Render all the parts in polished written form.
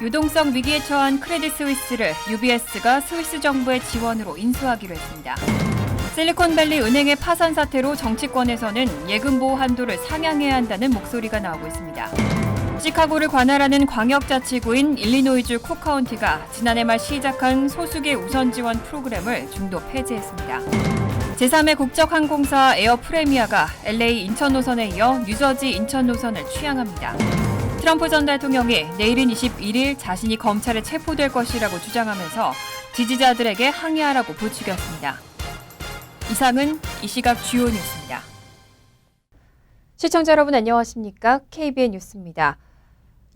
유동성 위기에 처한 크레딧 스위스를 UBS가 스위스 정부의 지원으로 인수하기로 했습니다. 실리콘밸리 은행의 파산 사태로 정치권에서는 예금 보호 한도를 상향해야 한다는 목소리가 나오고 있습니다. 시카고를 관할하는 광역자치구인 일리노이주 쿡 카운티가 지난해 말 시작한 소수계 우선 지원 프로그램을 중도 폐지했습니다. 제3의 국적항공사 에어 프레미아가 LA 인천 노선에 이어 뉴저지 인천 노선을 취항합니다. 트럼프 전 대통령이 내일인 21일 자신이 검찰에 체포될 것이라고 주장하면서 지지자들에게 항의하라고 부추겼습니다. 이상은 이 시각 주요 뉴스입니다. 시청자 여러분 안녕하십니까? KBN 뉴스입니다.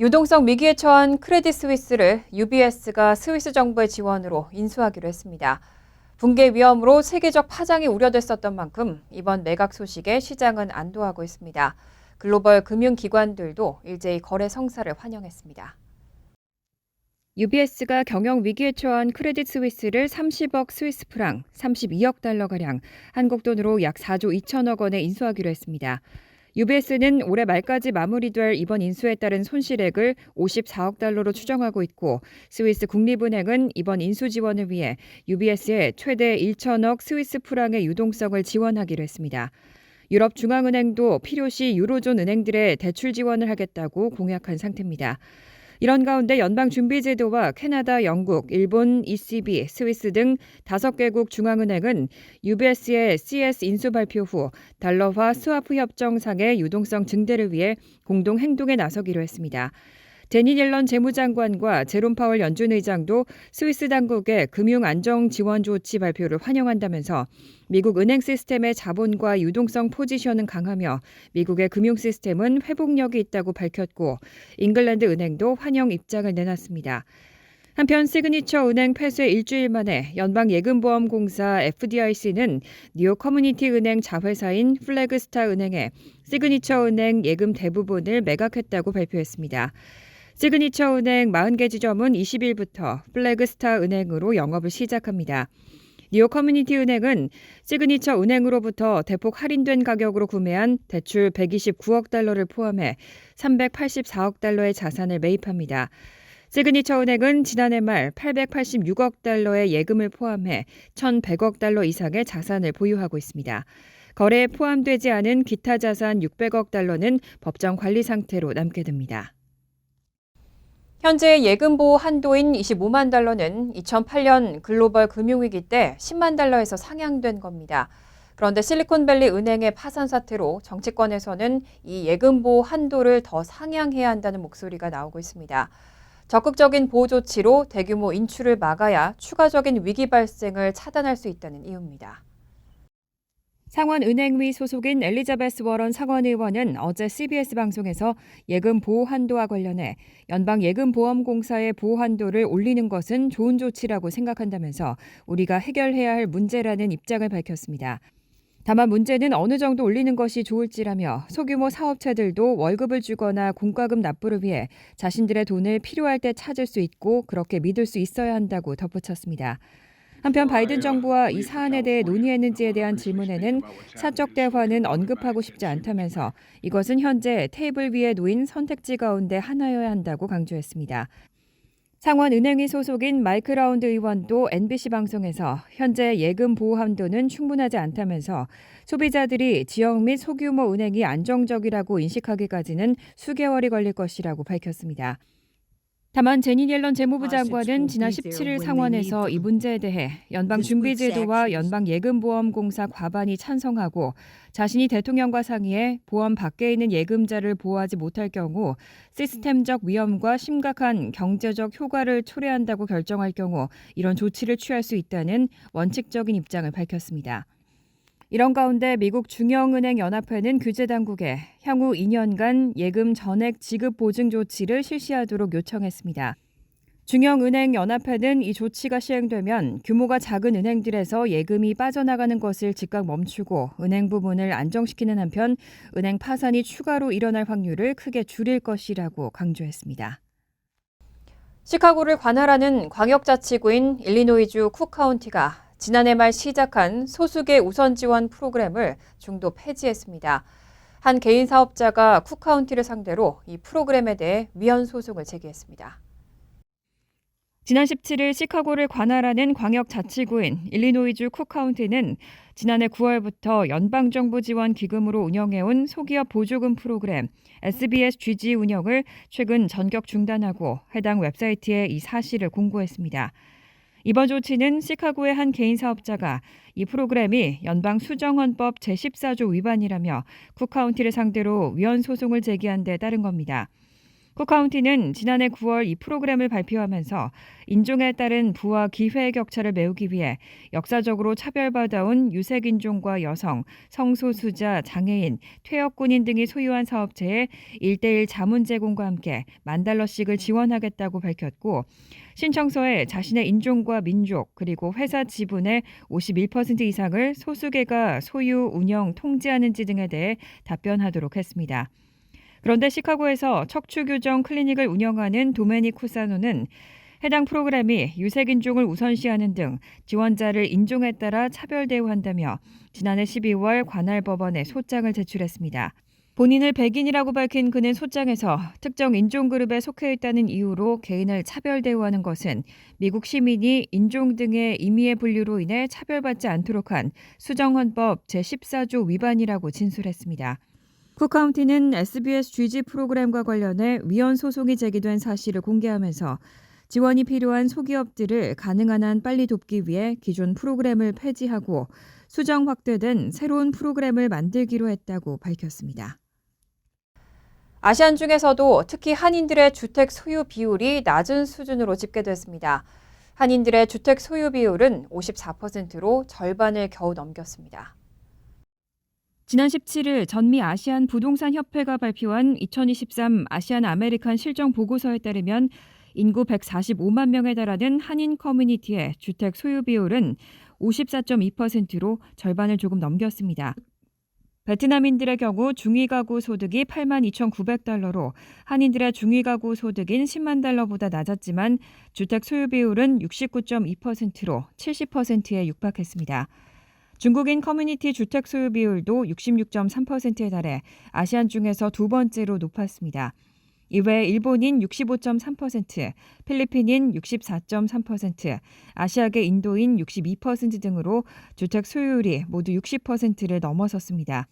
유동성 위기에 처한 크레딧 스위스를 UBS가 스위스 정부의 지원으로 인수하기로 했습니다. 붕괴 위험으로 세계적 파장이 우려됐었던 만큼 이번 매각 소식에 시장은 안도하고 있습니다. 글로벌 금융기관들도 일제히 거래 성사를 환영했습니다. UBS가 경영 위기에 처한 크레딧 스위스를 30억 스위스 프랑, 32억 달러가량, 한국 돈으로 약 4조 2천억 원에 인수하기로 했습니다. UBS는 올해 말까지 마무리될 이번 인수에 따른 손실액을 54억 달러로 추정하고 있고 스위스 국립은행은 이번 인수 지원을 위해 UBS에 최대 1천억 스위스 프랑의 유동성을 지원하기로 했습니다. 유럽중앙은행도 필요시 유로존 은행들의 대출 지원을 하겠다고 공약한 상태입니다. 이런 가운데 연방준비제도와 캐나다, 영국, 일본, ECB, 스위스 등 5개국 중앙은행은 UBS의 CS 인수 발표 후 달러화 스와프 협정상의 유동성 증대를 위해 공동 행동에 나서기로 했습니다. 제니 옐런 재무장관과 제롬 파월 연준 의장도 스위스 당국의 금융 안정 지원 조치 발표를 환영한다면서 미국 은행 시스템의 자본과 유동성 포지션은 강하며 미국의 금융 시스템은 회복력이 있다고 밝혔고 잉글랜드 은행도 환영 입장을 내놨습니다. 한편 시그니처 은행 폐쇄 일주일 만에 연방예금보험공사 FDIC는 뉴욕 커뮤니티 은행 자회사인 플래그스타 은행에 시그니처 은행 예금 대부분을 매각했다고 발표했습니다. 시그니처 은행 40개 지점은 20일부터 플래그스타 은행으로 영업을 시작합니다. 뉴욕 커뮤니티 은행은 시그니처 은행으로부터 대폭 할인된 가격으로 구매한 대출 129억 달러를 포함해 384억 달러의 자산을 매입합니다. 시그니처 은행은 지난해 말 886억 달러의 예금을 포함해 1,100억 달러 이상의 자산을 보유하고 있습니다. 거래에 포함되지 않은 기타 자산 600억 달러는 법정 관리 상태로 남게 됩니다. 현재 예금 보호 한도인 25만 달러는 2008년 글로벌 금융위기 때 10만 달러에서 상향된 겁니다. 그런데 실리콘밸리 은행의 파산 사태로 정치권에서는 이 예금 보호 한도를 더 상향해야 한다는 목소리가 나오고 있습니다. 적극적인 보호 조치로 대규모 인출을 막아야 추가적인 위기 발생을 차단할 수 있다는 이유입니다. 상원은행위 소속인 엘리자베스 워런 상원의원은 어제 CBS 방송에서 예금 보호 한도와 관련해 연방예금보험공사의 보호 한도를 올리는 것은 좋은 조치라고 생각한다면서 우리가 해결해야 할 문제라는 입장을 밝혔습니다. 다만 문제는 어느 정도 올리는 것이 좋을지라며 소규모 사업체들도 월급을 주거나 공과금 납부를 위해 자신들의 돈을 필요할 때 찾을 수 있고 그렇게 믿을 수 있어야 한다고 덧붙였습니다. 한편 바이든 정부와 이 사안에 대해 논의했는지에 대한 질문에는 사적 대화는 언급하고 싶지 않다면서 이것은 현재 테이블 위에 놓인 선택지 가운데 하나여야 한다고 강조했습니다. 상원은행위 소속인 마이크 라운드 의원도 NBC 방송에서 현재 예금 보호 한도는 충분하지 않다면서 소비자들이 지역 및 소규모 은행이 안정적이라고 인식하기까지는 수개월이 걸릴 것이라고 밝혔습니다. 다만 제니 옐런 재무부 장관은 지난 17일 상원에서 이 문제에 대해 연방준비제도와 연방예금보험공사 과반이 찬성하고 자신이 대통령과 상의해 보험 밖에 있는 예금자를 보호하지 못할 경우 시스템적 위험과 심각한 경제적 효과를 초래한다고 결정할 경우 이런 조치를 취할 수 있다는 원칙적인 입장을 밝혔습니다. 이런 가운데 미국 중형은행연합회는 규제당국에 향후 2년간 예금 전액 지급 보증 조치를 실시하도록 요청했습니다. 중형은행연합회는 이 조치가 시행되면 규모가 작은 은행들에서 예금이 빠져나가는 것을 즉각 멈추고 은행 부문을 안정시키는 한편 은행 파산이 추가로 일어날 확률을 크게 줄일 것이라고 강조했습니다. 시카고를 관할하는 광역자치구인 일리노이주 쿡 카운티가 지난해 말 시작한 소수계 우선 지원 프로그램을 중도 폐지했습니다. 한 개인 사업자가 쿡 카운티를 상대로 이 프로그램에 대해 위헌 소송을 제기했습니다. 지난 17일 시카고를 관할하는 광역자치구인 일리노이주 쿡카운티는 지난해 9월부터 연방정부 지원 기금으로 운영해온 소기업 보조금 프로그램 SBS GG 운영을 최근 전격 중단하고 해당 웹사이트에 이 사실을 공고했습니다. 이번 조치는 시카고의 한 개인 사업자가 이 프로그램이 연방 수정헌법 제14조 위반이라며 쿡카운티를 상대로 위헌 소송을 제기한 데 따른 겁니다. 쿡카운티는 지난해 9월 이 프로그램을 발표하면서 인종에 따른 부와 기회의 격차를 메우기 위해 역사적으로 차별받아온 유색인종과 여성, 성소수자, 장애인, 퇴역군인 등이 소유한 사업체에 1:1 자문 제공과 함께 $10,000씩을 지원하겠다고 밝혔고 신청서에 자신의 인종과 민족 그리고 회사 지분의 51% 이상을 소수계가 소유, 운영, 통제하는지 등에 대해 답변하도록 했습니다. 그런데 시카고에서 척추교정 클리닉을 운영하는 도메니 쿠사노는 해당 프로그램이 유색인종을 우선시하는 등 지원자를 인종에 따라 차별 대우한다며 지난해 12월 관할 법원에 소장을 제출했습니다. 본인을 백인이라고 밝힌 그는 소장에서 특정 인종그룹에 속해 있다는 이유로 개인을 차별 대우하는 것은 미국 시민이 인종 등의 임의의 분류로 인해 차별받지 않도록 한 수정헌법 제14조 위반이라고 진술했습니다. 쿡카운티는 SBS GG 프로그램과 관련해 위헌 소송이 제기된 사실을 공개하면서 지원이 필요한 소기업들을 가능한 한 빨리 돕기 위해 기존 프로그램을 폐지하고 수정 확대된 새로운 프로그램을 만들기로 했다고 밝혔습니다. 아시안 중에서도 특히 한인들의 주택 소유 비율이 낮은 수준으로 집계됐습니다. 한인들의 주택 소유 비율은 54%로 절반을 겨우 넘겼습니다. 지난 17일 전미 아시안 부동산 협회가 발표한 2023 아시안 아메리칸 실정 보고서에 따르면 인구 145만 명에 달하는 한인 커뮤니티의 주택 소유 비율은 54.2%로 절반을 조금 넘겼습니다. 베트남인들의 경우 중위가구 소득이 82,900달러로 한인들의 중위가구 소득인 10만 달러보다 낮았지만 주택 소유 비율은 69.2%로 70%에 육박했습니다. 중국인 커뮤니티 주택 소유 비율도 66.3%에 달해 아시안 중에서 두 번째로 높았습니다. 이외에 일본인 65.3%, 필리핀인 64.3%, 아시아계 인도인 62% 등으로 주택 소유율이 모두 60%를 넘어섰습니다.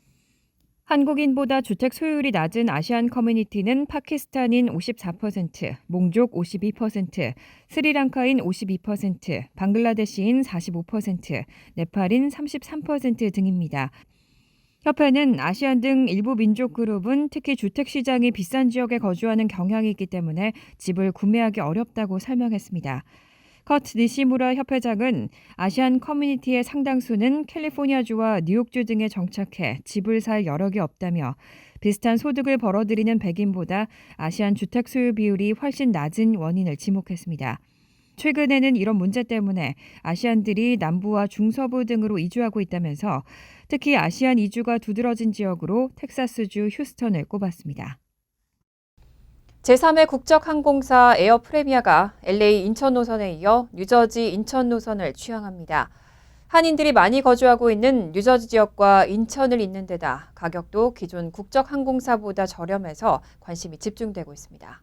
한국인보다 주택 소유율이 낮은 아시안 커뮤니티는 파키스탄인 54%, 몽족 52%, 스리랑카인 52%, 방글라데시인 45%, 네팔인 33% 등입니다. 협회는 아시안 등 일부 민족 그룹은 특히 주택 시장이 비싼 지역에 거주하는 경향이 있기 때문에 집을 구매하기 어렵다고 설명했습니다. 커트 니시무라 협회장은 아시안 커뮤니티의 상당수는 캘리포니아주와 뉴욕주 등에 정착해 집을 살 여력이 없다며 비슷한 소득을 벌어들이는 백인보다 아시안 주택 소유 비율이 훨씬 낮은 원인을 지목했습니다. 최근에는 이런 문제 때문에 아시안들이 남부와 중서부 등으로 이주하고 있다면서 특히 아시안 이주가 두드러진 지역으로 텍사스주 휴스턴을 꼽았습니다. 제3회 국적항공사 에어 프레미아가 LA 인천 노선에 이어 뉴저지 인천 노선을 취항합니다. 한인들이 많이 거주하고 있는 뉴저지 지역과 인천을 잇는 데다 가격도 기존 국적항공사보다 저렴해서 관심이 집중되고 있습니다.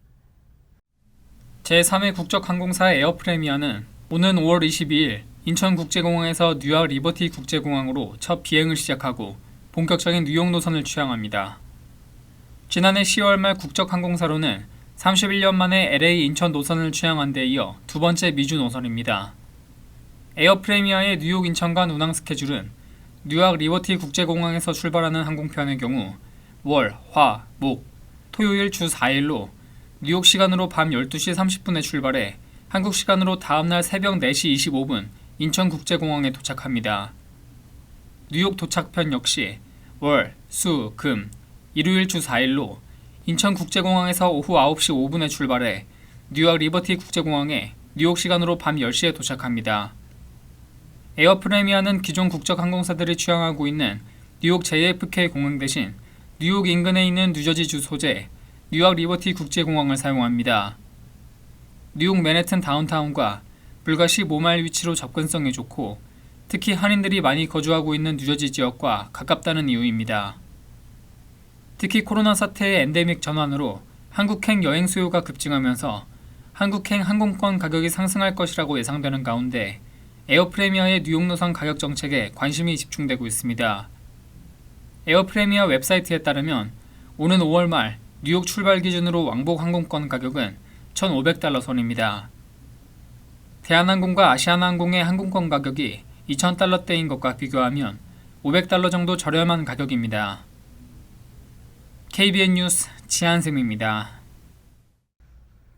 제3회 국적항공사 에어 프레미아는 오는 5월 22일 인천국제공항에서 뉴욕 리버티 국제공항으로 첫 비행을 시작하고 본격적인 뉴욕 노선을 취항합니다. 지난해 10월 말 국적항공사로는 31년 만에 LA 인천 노선을 취항한 데 이어 두 번째 미주 노선입니다. 에어 프레미아의 뉴욕 인천 간 운항 스케줄은 뉴욕 리버티 국제공항에서 출발하는 항공편의 경우 월, 화, 목, 토요일 주 4일로 뉴욕 시간으로 밤 12시 30분에 출발해 한국 시간으로 다음날 새벽 4시 25분 인천국제공항에 도착합니다. 뉴욕 도착편 역시 월, 수, 금, 일요일 주 4일로 인천국제공항에서 오후 9시 5분에 출발해 뉴욕 리버티 국제공항에 뉴욕 시간으로 밤 10시에 도착합니다. 에어 프레미아는 기존 국적 항공사들이 취항하고 있는 뉴욕 JFK 공항 대신 뉴욕 인근에 있는 뉴저지주 소재 뉴욕 리버티 국제공항을 사용합니다. 뉴욕 맨해튼 다운타운과 불과 15마일 위치로 접근성이 좋고 특히 한인들이 많이 거주하고 있는 뉴저지 지역과 가깝다는 이유입니다. 특히 코로나 사태의 엔데믹 전환으로 한국행 여행 수요가 급증하면서 한국행 항공권 가격이 상승할 것이라고 예상되는 가운데 에어프레미어의 뉴욕 노선 가격 정책에 관심이 집중되고 있습니다. 에어프레미어 웹사이트에 따르면 오는 5월 말 뉴욕 출발 기준으로 왕복 항공권 가격은 $1,500 선입니다. 대한항공과 아시아나항공의 항공권 가격이 $2,000대인 것과 비교하면 $500 정도 저렴한 가격입니다. KBN 뉴스 지한샘입니다.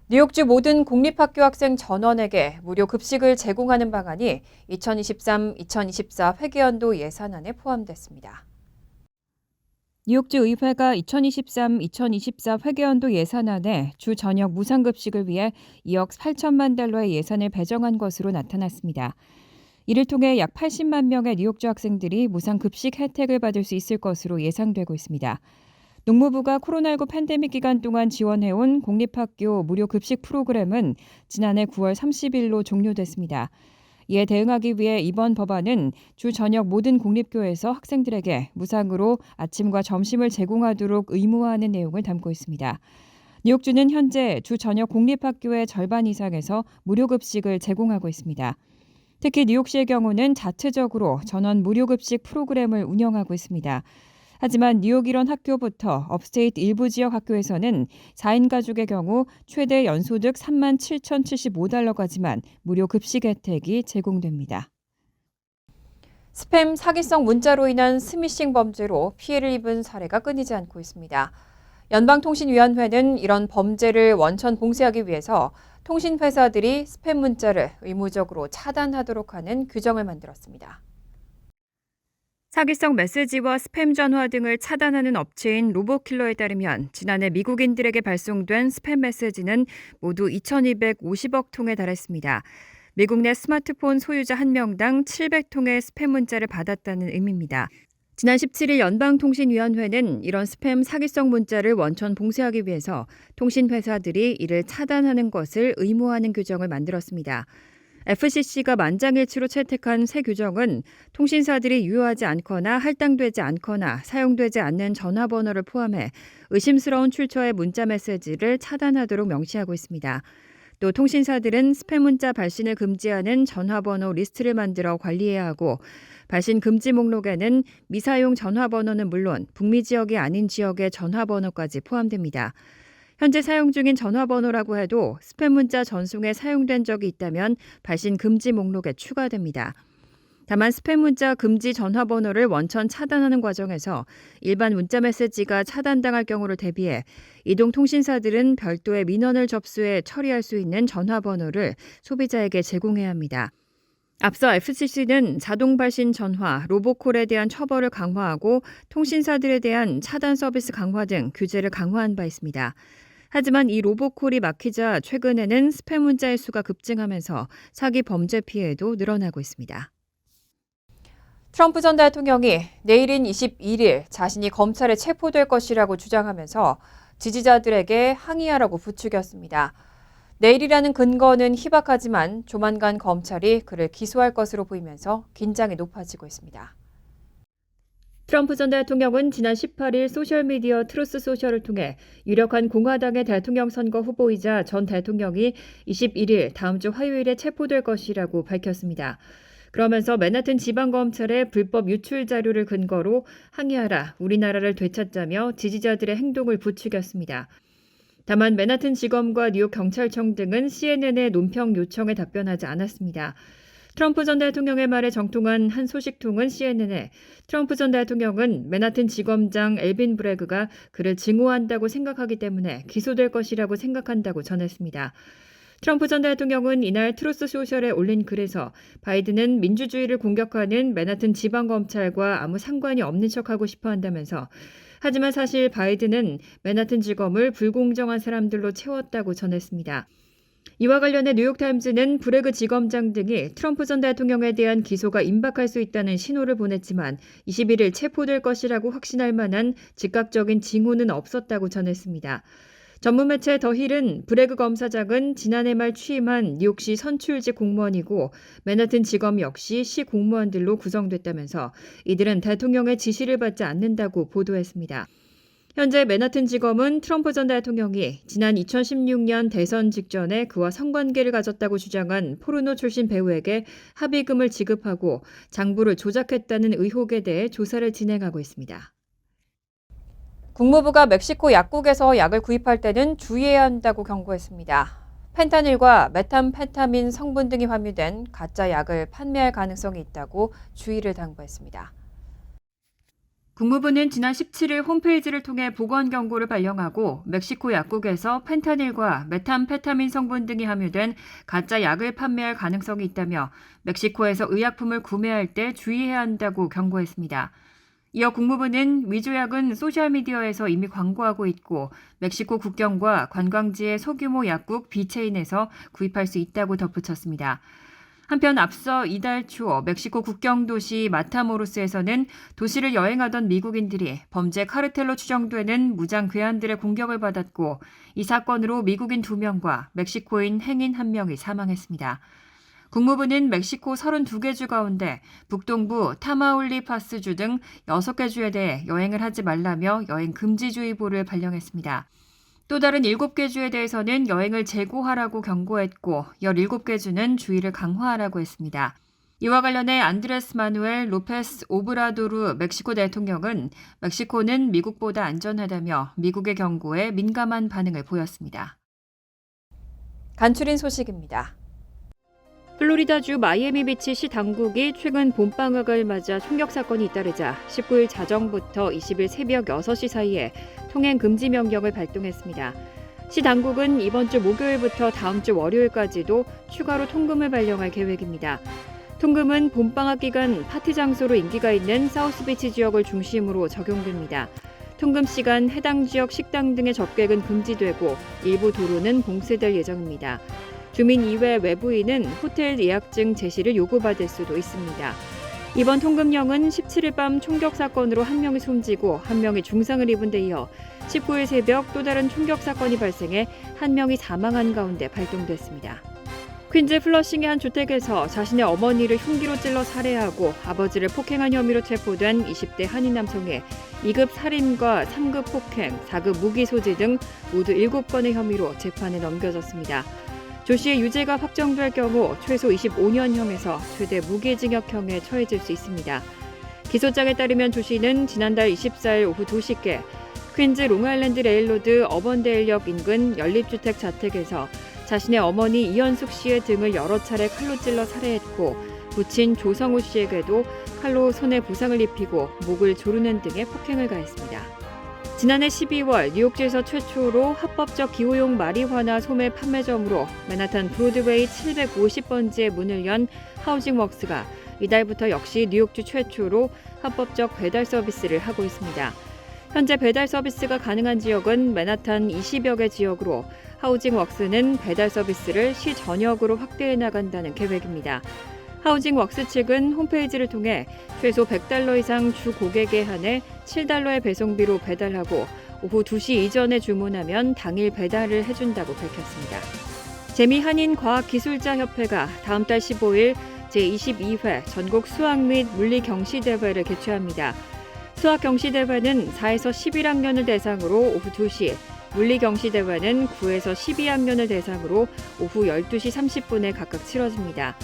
뉴욕주 모든 공립학교 학생 전원에게 무료 급식을 제공하는 방안이 2023-2024 회계연도 예산안에 포함됐습니다. 뉴욕주 의회가 2023-2024 회계연도 예산안에 주 저녁 무상급식을 위해 2억 8천만 달러의 예산을 배정한 것으로 나타났습니다. 이를 통해 약 80만 명의 뉴욕주 학생들이 무상급식 혜택을 받을 수 있을 것으로 예상되고 있습니다. 농무부가 코로나19 팬데믹 기간 동안 지원해온 공립학교 무료 급식 프로그램은 지난해 9월 30일로 종료됐습니다. 이에 대응하기 위해 이번 법안은 주 저녁 모든 공립교에서 학생들에게 무상으로 아침과 점심을 제공하도록 의무화하는 내용을 담고 있습니다. 뉴욕주는 현재 주 저녁 공립학교의 절반 이상에서 무료 급식을 제공하고 있습니다. 특히 뉴욕시의 경우는 자체적으로 전원 무료 급식 프로그램을 운영하고 있습니다. 하지만 뉴욕 일원 학교부터 업스테이트 일부 지역 학교에서는 4인 가족의 경우 최대 연소득 $37,075까지만 무료 급식 혜택이 제공됩니다. 스팸 사기성 문자로 인한 스미싱 범죄로 피해를 입은 사례가 끊이지 않고 있습니다. 연방통신위원회는 이런 범죄를 원천 봉쇄하기 위해서 통신회사들이 스팸 문자를 의무적으로 차단하도록 하는 규정을 만들었습니다. 사기성 메시지와 스팸 전화 등을 차단하는 업체인 로보킬러에 따르면 지난해 미국인들에게 발송된 스팸 메시지는 모두 2,250억 통에 달했습니다. 미국 내 스마트폰 소유자 1명당 700통의 스팸 문자를 받았다는 의미입니다. 지난 17일 연방통신위원회는 이런 스팸 사기성 문자를 원천 봉쇄하기 위해서 통신회사들이 이를 차단하는 것을 의무화하는 규정을 만들었습니다. FCC가 만장일치로 채택한 새 규정은 통신사들이 유효하지 않거나 할당되지 않거나 사용되지 않는 전화번호를 포함해 의심스러운 출처의 문자 메시지를 차단하도록 명시하고 있습니다. 또 통신사들은 스팸 문자 발신을 금지하는 전화번호 리스트를 만들어 관리해야 하고 발신 금지 목록에는 미사용 전화번호는 물론 북미 지역이 아닌 지역의 전화번호까지 포함됩니다. 현재 사용 중인 전화번호라고 해도 스팸 문자 전송에 사용된 적이 있다면 발신 금지 목록에 추가됩니다. 다만 스팸 문자 금지 전화번호를 원천 차단하는 과정에서 일반 문자 메시지가 차단당할 경우를 대비해 이동통신사들은 별도의 민원을 접수해 처리할 수 있는 전화번호를 소비자에게 제공해야 합니다. 앞서 FCC는 자동 발신 전화, 로보콜에 대한 처벌을 강화하고 통신사들에 대한 차단 서비스 강화 등 규제를 강화한 바 있습니다. 하지만 이 로보콜이 막히자 최근에는 스팸 문자의 수가 급증하면서 사기 범죄 피해도 늘어나고 있습니다. 트럼프 전 대통령이 내일인 21일 자신이 검찰에 체포될 것이라고 주장하면서 지지자들에게 항의하라고 부추겼습니다. 내일이라는 근거는 희박하지만 조만간 검찰이 그를 기소할 것으로 보이면서 긴장이 높아지고 있습니다. 트럼프 전 대통령은 지난 18일 소셜미디어 트루스 소셜을 통해 유력한 공화당의 대통령 선거 후보이자 전 대통령이 21일 다음 주 화요일에 체포될 것이라고 밝혔습니다. 그러면서 맨하튼 지방검찰의 불법 유출 자료를 근거로 항의하라, 우리나라를 되찾자며 지지자들의 행동을 부추겼습니다. 다만 맨하튼 지검과 뉴욕 경찰청 등은 CNN의 논평 요청에 답변하지 않았습니다. 트럼프 전 대통령의 말에 정통한 한 소식통은 CNN에 트럼프 전 대통령은 맨하튼 지검장 엘빈 브래그가 그를 증오한다고 생각하기 때문에 기소될 것이라고 생각한다고 전했습니다. 트럼프 전 대통령은 이날 트루스 소셜에 올린 글에서 바이든은 민주주의를 공격하는 맨하튼 지방검찰과 아무 상관이 없는 척하고 싶어 한다면서 하지만 사실 바이든은 맨하튼 지검을 불공정한 사람들로 채웠다고 전했습니다. 이와 관련해 뉴욕타임즈는 브래그 지검장 등이 트럼프 전 대통령에 대한 기소가 임박할 수 있다는 신호를 보냈지만 21일 체포될 것이라고 확신할 만한 즉각적인 징후는 없었다고 전했습니다. 전문 매체 더 힐은 브래그 검사장은 지난해 말 취임한 뉴욕시 선출직 공무원이고 맨하튼 지검 역시 시 공무원들로 구성됐다면서 이들은 대통령의 지시를 받지 않는다고 보도했습니다. 현재 맨하튼 지검은 트럼프 전 대통령이 지난 2016년 대선 직전에 그와 성관계를 가졌다고 주장한 포르노 출신 배우에게 합의금을 지급하고 장부를 조작했다는 의혹에 대해 조사를 진행하고 있습니다. 국무부가 멕시코 약국에서 약을 구입할 때는 주의해야 한다고 경고했습니다. 펜타닐과 메탐페타민 성분 등이 함유된 가짜 약을 판매할 가능성이 있다고 주의를 당부했습니다. 국무부는 지난 17일 홈페이지를 통해 보건 경고를 발령하고 멕시코 약국에서 펜타닐과 메탐페타민 성분 등이 함유된 가짜 약을 판매할 가능성이 있다며 멕시코에서 의약품을 구매할 때 주의해야 한다고 경고했습니다. 이어 국무부는 위조약은 소셜미디어에서 이미 광고하고 있고 멕시코 국경과 관광지의 소규모 약국 B체인에서 구입할 수 있다고 덧붙였습니다. 한편 앞서 이달 초 멕시코 국경 도시 마타모로스에서는 도시를 여행하던 미국인들이 범죄 카르텔로 추정되는 무장 괴한들의 공격을 받았고 이 사건으로 미국인 2명과 멕시코인 행인 1명이 사망했습니다. 국무부는 멕시코 32개 주 가운데 북동부 타마울리파스주 등 6개 주에 대해 여행을 하지 말라며 여행 금지주의보를 발령했습니다. 또 다른 7개 주에 대해서는 여행을 재고하라고 경고했고 17개 주는 주의를 강화하라고 했습니다. 이와 관련해 안드레스 마누엘 로페스 오브라도르 멕시코 대통령은 멕시코는 미국보다 안전하다며 미국의 경고에 민감한 반응을 보였습니다. 간추린 소식입니다. 플로리다주 마이애미비치 시 당국이 최근 봄방학을 맞아 총격 사건이 잇따르자 19일 자정부터 20일 새벽 6시 사이에 통행 금지 명령을 발동했습니다. 시 당국은 이번 주 목요일부터 다음 주 월요일까지도 추가로 통금을 발령할 계획입니다. 통금은 봄방학 기간 파티 장소로 인기가 있는 사우스비치 지역을 중심으로 적용됩니다. 통금 시간 해당 지역 식당 등의 접객은 금지되고 일부 도로는 봉쇄될 예정입니다. 주민 이외 외부인은 호텔 예약증 제시를 요구받을 수도 있습니다. 이번 통금령은 17일 밤 총격 사건으로 1명이 숨지고 1명이 중상을 입은 데 이어 19일 새벽 또 다른 총격 사건이 발생해 1명이 사망한 가운데 발동됐습니다. 퀸즈 플러싱의 한 주택에서 자신의 어머니를 흉기로 찔러 살해하고 아버지를 폭행한 혐의로 체포된 20대 한인 남성의 2급 살인과 3급 폭행, 4급 무기 소지 등 모두 7건의 혐의로 재판에 넘겨졌습니다. 조 씨의 유죄가 확정될 경우 최소 25년형에서 최대 무기징역형에 처해질 수 있습니다. 기소장에 따르면 조 씨는 지난달 24일 오후 2시께 퀸즈 롱아일랜드 레일로드 어번데일역 인근 연립주택 자택에서 자신의 어머니 이현숙 씨의 등을 여러 차례 칼로 찔러 살해했고 부친 조성우 씨에게도 칼로 손에 부상을 입히고 목을 조르는 등의 폭행을 가했습니다. 지난해 12월 뉴욕주에서 최초로 합법적 기호용 마리화나 소매 판매점으로 맨하탄 브로드웨이 750번지에 문을 연 하우징웍스가 이달부터 역시 뉴욕주 최초로 합법적 배달 서비스를 하고 있습니다. 현재 배달 서비스가 가능한 지역은 맨하탄 20여 개 지역으로 하우징웍스는 배달 서비스를 시 전역으로 확대해 나간다는 계획입니다. 하우징웍스 측은 홈페이지를 통해 최소 $100 이상 주 고객에 한해 $7의 배송비로 배달하고 오후 2시 이전에 주문하면 당일 배달을 해준다고 밝혔습니다. 재미한인과학기술자협회가 다음 달 15일 제22회 전국 수학 및 물리 경시대회를 개최합니다. 수학 경시대회는 4에서 11학년을 대상으로 오후 2시, 물리 경시대회는 9에서 12학년을 대상으로 오후 12시 30분에 각각 치러집니다.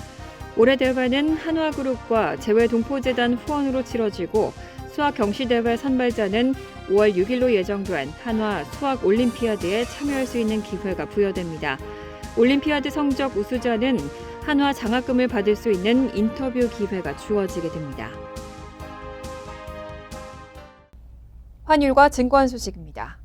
올해 대회는 한화그룹과 재외동포재단 후원으로 치러지고 수학 경시대회 선발자는 5월 6일로 예정된 한화 수학 올림피아드에 참여할 수 있는 기회가 부여됩니다. 올림피아드 성적 우수자는 한화 장학금을 받을 수 있는 인터뷰 기회가 주어지게 됩니다. 환율과 증권 소식입니다.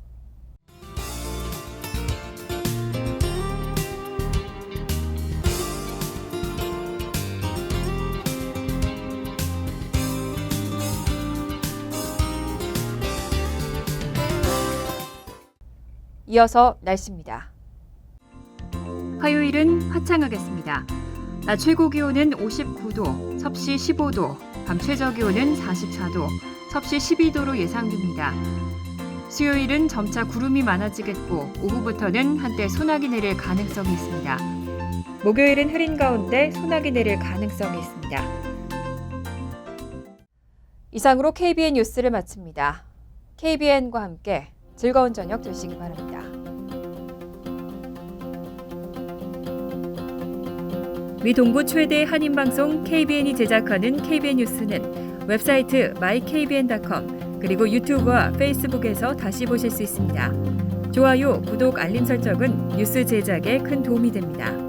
이어서 날씨입니다. 화요일은 화창하겠습니다. 낮 최고 기온은 59도, 섭씨 15도, 밤 최저 기온은 44도, 섭씨 12도로 예상됩니다. 수요일은 점차 구름이 많아지겠고 오후부터는 한때 소나기 내릴 가능성이 있습니다. 목요일은 흐린 가운데 소나기 내릴 가능성이 있습니다. 이상으로 KBN 뉴스를 마칩니다. KBN과 함께 즐거운 저녁 되시기 바랍니다. 미 동부 최대 한인방송 KBN이 제작하는 KBN 뉴스는 웹사이트 mykbn.com 그리고 유튜브와 페이스북에서 다시 보실 수 있습니다. 좋아요, 구독, 알림 설정은 뉴스 제작에 큰 도움이 됩니다.